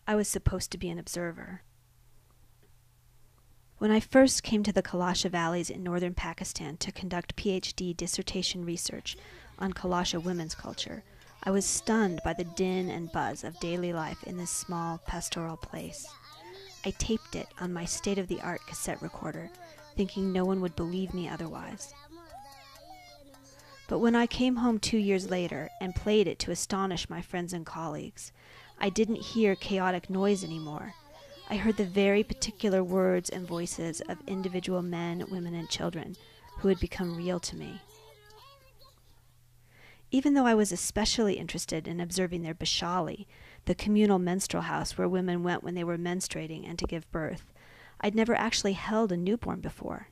I was supposed to be an observer. When I first came to the Kalasha Valleys in northern Pakistan to conduct PhD dissertation research on Kalasha women's culture, I was stunned by the din and buzz of daily life in this small pastoral place. I taped it on my state-of-the-art cassette recorder, thinking no one would believe me otherwise. But when I came home 2 years later and played it to astonish my friends and colleagues, I didn't hear chaotic noise anymore. I heard the very particular words and voices of individual men, women, and children who had become real to me. Even though I was especially interested in observing their bishali, the communal menstrual house where women went when they were menstruating and to give birth, I'd never actually held a newborn before.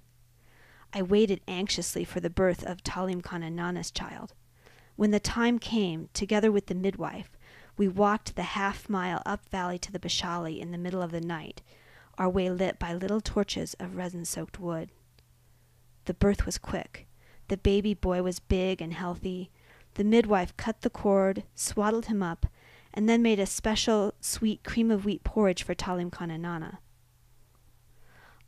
I waited anxiously for the birth of Talim Khan and Nana's child. When the time came, together with the midwife, we walked the half-mile up valley to the bishali in the middle of the night, our way lit by little torches of resin-soaked wood. The birth was quick. The baby boy was big and healthy. The midwife cut the cord, swaddled him up, and then made a special sweet cream-of-wheat porridge for Talim Khan and Nana.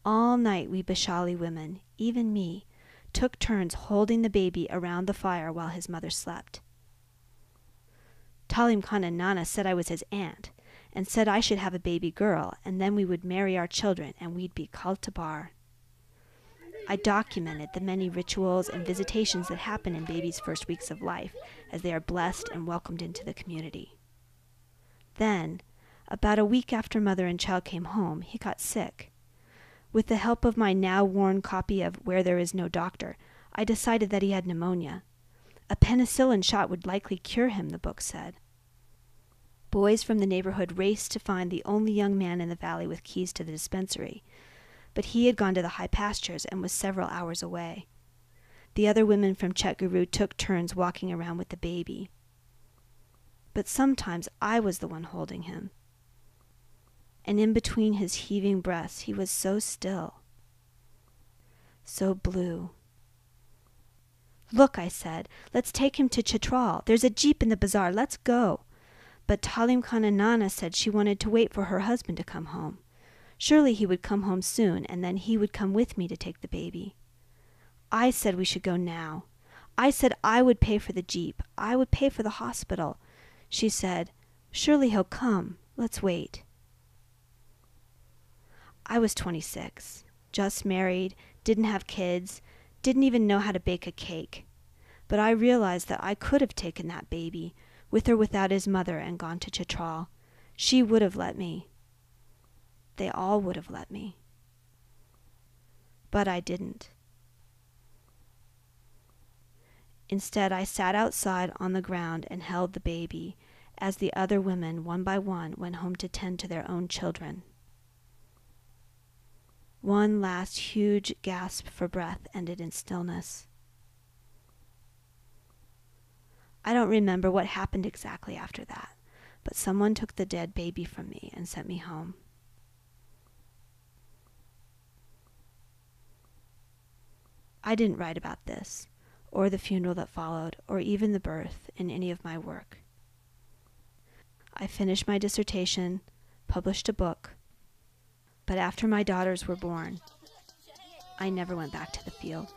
All night we bishali women, even me, took turns holding the baby around the fire while his mother slept. Talim Khan and Nana said I was his aunt, and said I should have a baby girl, and then we would marry our children, and we'd be Kaltabar. I documented the many rituals and visitations that happen in babies' first weeks of life, as they are blessed and welcomed into the community. Then, about a week after mother and child came home, he got sick. With the help of my now-worn copy of Where There Is No Doctor, I decided that he had pneumonia. A penicillin shot would likely cure him, the book said. Boys from the neighborhood raced to find the only young man in the valley with keys to the dispensary, but he had gone to the high pastures and was several hours away. The other women from Chetguru took turns walking around with the baby. But sometimes I was the one holding him. And in between his heaving breaths, he was so still, so blue. "Look," I said, "let's take him to Chitral. There's a jeep in the bazaar. Let's go." But Talim Khan and Nana said she wanted to wait for her husband to come home. Surely he would come home soon, and then he would come with me to take the baby. I said we should go now. I said I would pay for the jeep. I would pay for the hospital. She said, "Surely he'll come. Let's wait." I was 26, just married, didn't have kids, didn't even know how to bake a cake. But I realized that I could have taken that baby, with or without his mother, and gone to Chitral. She would have let me. They all would have let me. But I didn't. Instead, I sat outside on the ground and held the baby, as the other women, one by one, went home to tend to their own children. One last huge gasp for breath ended in stillness. I don't remember what happened exactly after that, but someone took the dead baby from me and sent me home. I didn't write about this, or the funeral that followed, or even the birth in any of my work. I finished my dissertation, published a book, but after my daughters were born, I never went back to the field.